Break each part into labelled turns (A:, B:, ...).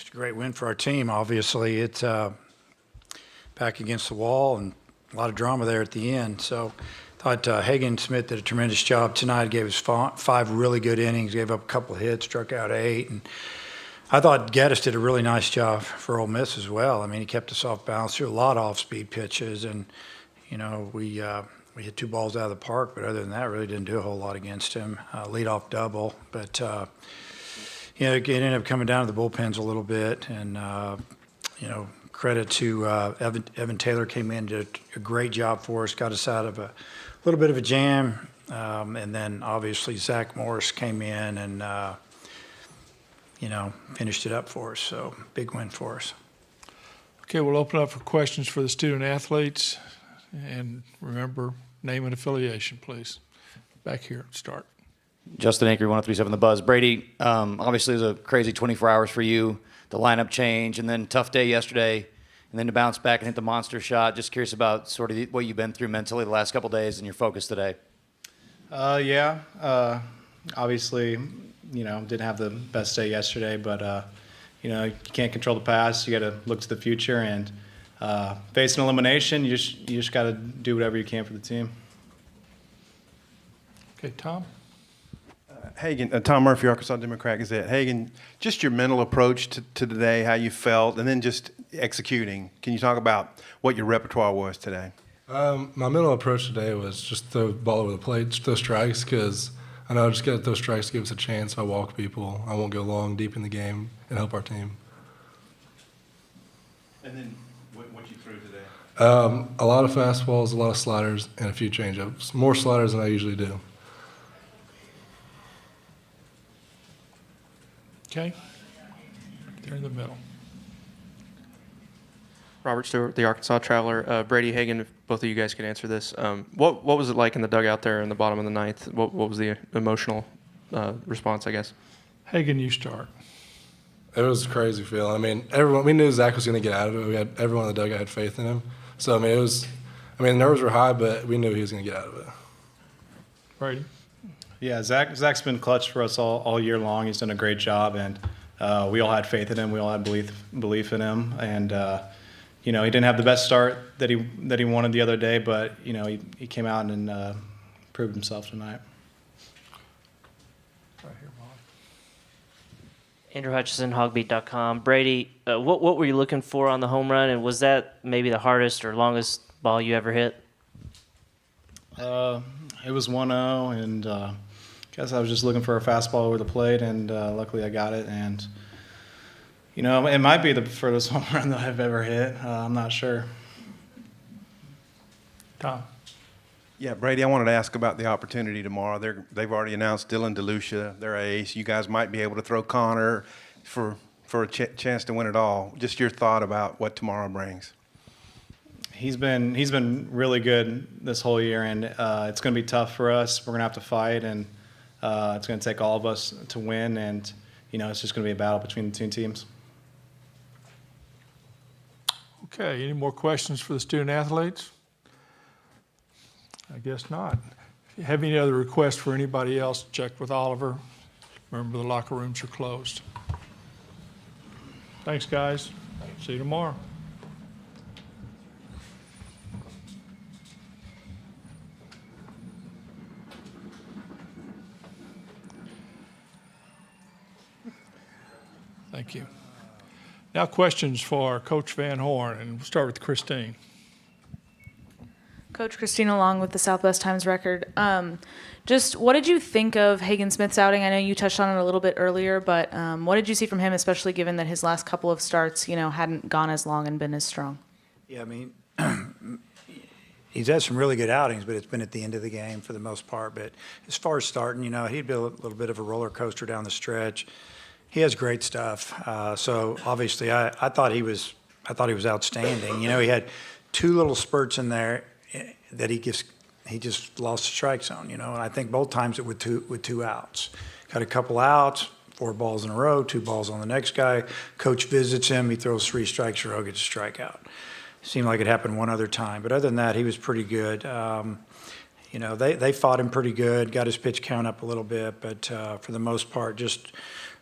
A: Just a great win for our team. Obviously, it's back against the wall and a lot of drama there at the end. So I thought Hagen Smith did a tremendous job tonight. Gave us 5 really good innings, gave up a couple of hits, struck out 8. And I thought Geddes did a really nice job for Ole Miss as well. I mean, he kept us off balance, threw a lot of off-speed pitches. And, you know, we hit 2 balls out of the park, but other than that, really didn't do a whole lot against him. Leadoff double. But, you know, it ended up coming down to the bullpens a little bit. And, you know, credit to Evan Taylor came in, did a great job for us, got us out of a little bit of a jam. And then, obviously, Zach Morris came in and, you know, finished it up for us. So, big win for us.
B: Okay, we'll open up for questions for the student athletes. And remember, name and affiliation, please. Back here, start.
C: Justin Akery, 103.7 The Buzz. Brady, obviously it was a crazy 24 hours for you, the lineup change, and then tough day yesterday, and then to bounce back and hit the monster shot. Just curious about sort of what you've been through mentally the last couple of days and your focus today.
D: Obviously, you know, didn't have the best day yesterday, but, you know, you can't control the past. You got to look to the future, and facing elimination, you just got to do whatever you can for the team.
B: Okay, Tom?
E: Hagen, Tom Murphy, Arkansas Democrat Gazette. Hagen, just your mental approach to today, how you felt, and then just executing. Can you talk about what your repertoire was today?
F: My mental approach today was just throw the ball over the plate, just throw strikes, because I know I just got to throw strikes to give us a chance. If I walk people, I won't go long, deep in the game, and help our team.
E: And then what you threw today?
F: A lot of fastballs, a lot of sliders, and a few changeups. More sliders than I usually do.
B: Okay. They're in the middle.
G: Robert Stewart, the Arkansas Traveler. Brady, Hagen, if both of you guys could answer this. What was it like in the dugout there in the bottom of the ninth? What was the emotional response, I guess?
B: Hagen, you start.
F: It was a crazy feeling. I mean, we knew Zach was going to get out of it. Everyone in the dugout had faith in him. So, I mean, the nerves were high, but we knew he was going to get out of it.
B: Brady?
D: Yeah, Zach's been clutch for us all year long. He's done a great job, and we all had faith in him. We all had belief in him, and you know, he didn't have the best start that he wanted the other day, but you know, he came out and proved himself tonight.
B: Right here, Molly.
H: Andrew Hutchison, hogbeat.com. Brady, what were you looking for on the home run, and was that maybe the hardest or longest ball you ever hit?
D: It was 1-0, and guess I was just looking for a fastball over the plate, and luckily I got it. And you know, it might be the furthest home run that I've ever hit. I'm not sure.
B: Tom?
E: Yeah, Brady, I wanted to ask about the opportunity tomorrow. They've already announced Dylan DeLucia, their ace. You guys might be able to throw Connor for a chance to win it all. Just your thought about what tomorrow brings.
D: He's been really good this whole year, and it's going to be tough for us. We're going to have to fight, and it's going to take all of us to win. And you know, it's just going to be a battle between the two teams.
B: Okay, any more questions for the student athletes? I guess not. If you have any other requests for anybody else, check with Oliver. Remember, the locker rooms are closed. Thanks, guys. See you tomorrow. Thank you. Now questions for Coach Van Horn, and we'll start with Christine.
I: Coach Christina Long with the Southwest Times Record. Just what did you think of Hagen Smith's outing? I know you touched on it a little bit earlier, but what did you see from him, especially given that his last couple of starts, you know, hadn't gone as long and been as strong?
A: Yeah, I mean, he's had some really good outings, but it's been at the end of the game for the most part. But as far as starting, you know, he'd be a little bit of a roller coaster down the stretch. He has great stuff. So obviously, I thought he was outstanding. You know, he had 2 little spurts in there that he just lost the strike zone. You know, and I think both times it with two outs. Got a couple outs, 4 balls in a row, 2 balls on the next guy. Coach visits him. He throws 3 strikes in a row, gets a strikeout. Seemed like it happened one other time, but other than that, he was pretty good. You know, they fought him pretty good. Got his pitch count up a little bit, but for the most part, just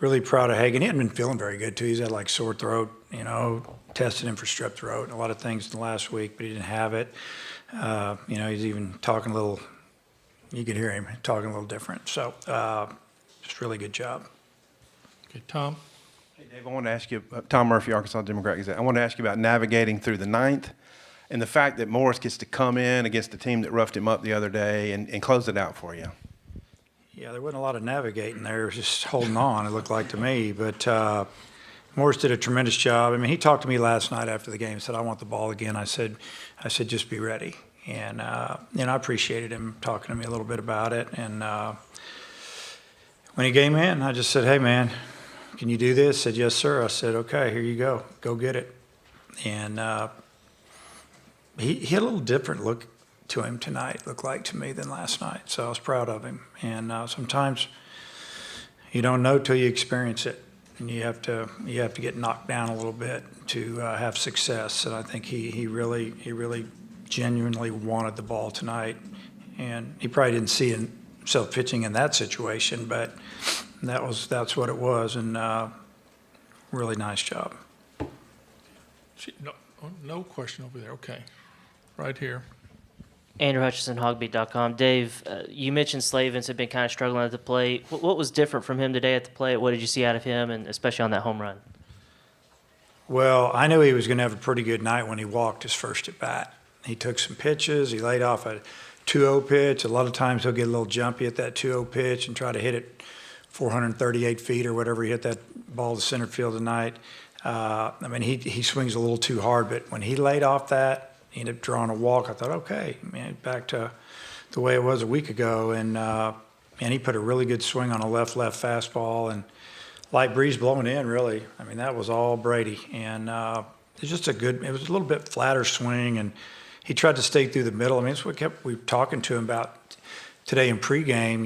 A: really proud of Hagan. He hadn't been feeling very good, too. He's had like sore throat, tested him for strep throat and a lot of things in the last week, but he didn't have it. He's even talking a little, you could hear him talking a little different. So just really good job.
B: Okay, Tom?
E: Hey, Dave, I want to ask you, Tom Murphy, Arkansas Democrat Gazette. I want to ask you about navigating through the ninth and the fact that Morris gets to come in against the team that roughed him up the other day and close it out for you.
A: Yeah, there wasn't a lot of navigating there. It was just holding on, it looked like to me. But Morris did a tremendous job. I mean, he talked to me last night after the game, said, I want the ball again. I said, just be ready. And, I appreciated him talking to me a little bit about it. And when he came in, I just said, hey, man, can you do this? He said, yes, sir. I said, okay, here you go. Go get it. And he had a little different look to him tonight, looked like to me, than last night. So I was proud of him. And sometimes you don't know till you experience it. And you have to get knocked down a little bit to have success. And I think he really genuinely wanted the ball tonight. And he probably didn't see himself pitching in that situation, but that's what it was. And really nice job.
B: No question over there. Okay. Right here.
H: Andrew Hutchison, hogbeat.com. Dave, you mentioned Slavens had been kind of struggling at the plate. What was different from him today at the plate? What did you see out of him, and especially on that home run?
A: Well, I knew he was going to have a pretty good night when he walked his first at bat. He took some pitches. He laid off a 2-0 pitch. A lot of times he'll get a little jumpy at that 2-0 pitch and try to hit it 438 feet or whatever he hit that ball to center field tonight. He swings a little too hard, but when he laid off that, he ended up drawing a walk. I thought, okay, man, back to the way it was a week ago. And he put a really good swing on a left fastball and light breeze blowing in, really. I mean, that was all Brady. And it was just it was a little bit flatter swing. And he tried to stay through the middle. I mean, that's what we were talking to him about today in pregame,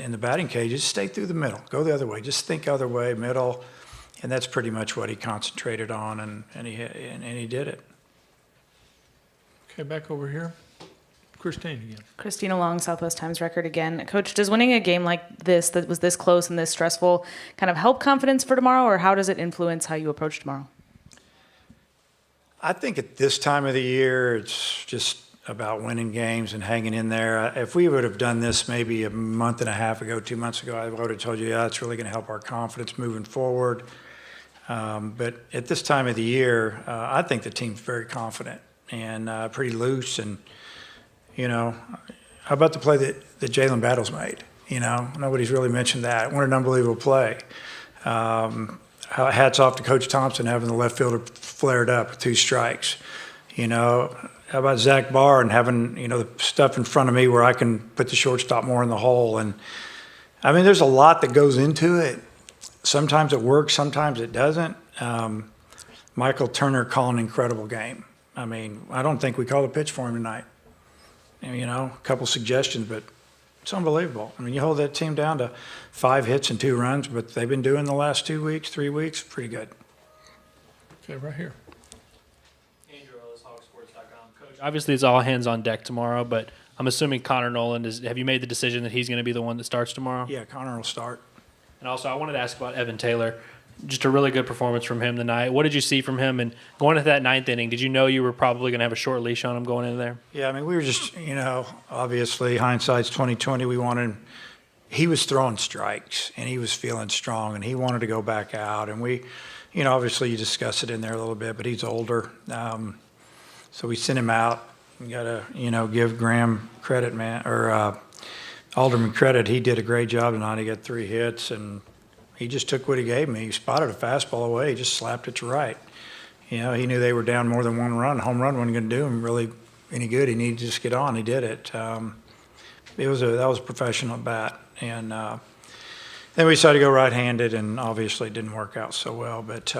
A: in the batting cage. Just stay through the middle. Go the other way. Just think other way, middle. And that's pretty much what he concentrated on, and he did it.
B: Okay, back over here. Christine again.
I: Christina Long, Southwest Times record again. Coach, does winning a game like this that was this close and this stressful kind of help confidence for tomorrow, or how does it influence how you approach tomorrow?
A: I think at this time of the year, it's just about winning games and hanging in there. If we would have done this maybe a month and a half ago, 2 months ago, I would have told you, yeah, it's really going to help our confidence moving forward. But at this time of the year, I think the team's very confident and pretty loose. And, how about the play that Jalen Battles made? Nobody's really mentioned that. What an unbelievable play. Hats off to Coach Thompson having the left fielder flared up with 2 strikes. How about Zach Barr and having, the stuff in front of me where I can put the shortstop more in the hole. And, there's a lot that goes into it. Sometimes it works, sometimes it doesn't. Michael Turner called an incredible game. I don't think we called a pitch for him tonight. A couple suggestions, but it's unbelievable. You hold that team down to 5 hits and 2 runs, but they've been doing the last 2 weeks, 3 weeks, pretty good.
B: Okay, right here.
J: Andrew Ellis, hogsports.com. Coach, obviously it's all hands on deck tomorrow, but I'm assuming Connor Noland have you made the decision that he's going to be the one that starts tomorrow?
A: Yeah, Connor will start.
J: And also, I wanted to ask about Evan Taylor. Just a really good performance from him tonight. What did you see from him? And going into that 9th inning, did you know you were probably going to have a short leash on him going into there?
A: Yeah, we were just, obviously hindsight's 20/20. We wanted him. He was throwing strikes, and he was feeling strong, and he wanted to go back out. And we, obviously you discuss it in there a little bit, but he's older. So we sent him out. We got to, give Graham credit, man, or Alderman credit. He did a great job tonight. He got 3 hits, and he just took what he gave me. He spotted a fastball away. He just slapped it to right. He knew they were down more than 1 run. Home run wasn't going to do him really any good. He needed to just get on. He did it. That was a professional bat. And then we decided to go right-handed, and obviously it didn't work out so well. But,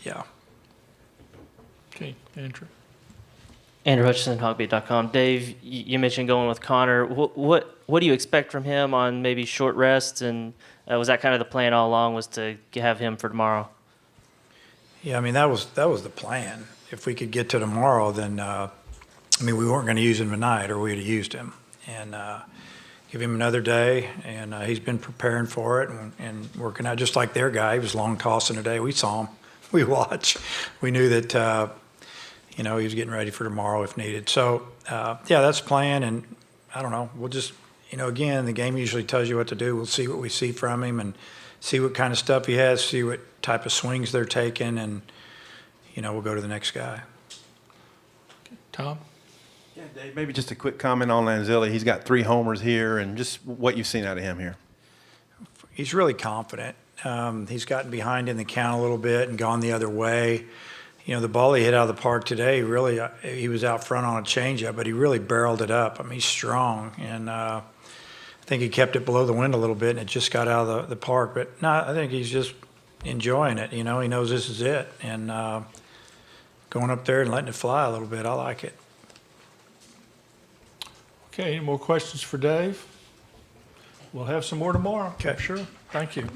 A: yeah.
B: Okay, Andrew.
H: Andrew Hutchison, hogbeat.com. Dave, you mentioned going with Connor. What do you expect from him on maybe short rests? And was that kind of the plan all along, was to have him for tomorrow?
A: Yeah, that was the plan. If we could get to tomorrow, then we weren't going to use him tonight, or we would have used him. And give him another day, and he's been preparing for it and working out just like their guy. He was long tossing today. We saw him. We watched. We knew that, he was getting ready for tomorrow if needed. So, that's the plan, and I don't know. We'll just, again, the game usually tells you what to do. We'll see what we see from him and see what kind of stuff he has, see what type of swings they're taking, and, we'll go to the next guy.
B: Tom?
E: Yeah, Dave, maybe just a quick comment on Lanzilli. He's got 3 homers here, and just what you've seen out of him here.
A: He's really confident. He's gotten behind in the count a little bit and gone the other way. The ball he hit out of the park today, really, he was out front on a changeup, but he really barreled it up. I mean, he's strong, and I think he kept it below the wind a little bit, and it just got out of the park. But no, I think he's just enjoying it. He knows this is it, and going up there and letting it fly a little bit. I like it.
B: Okay, any more questions for Dave? We'll have some more tomorrow.
A: Okay.
B: Sure. Thank you.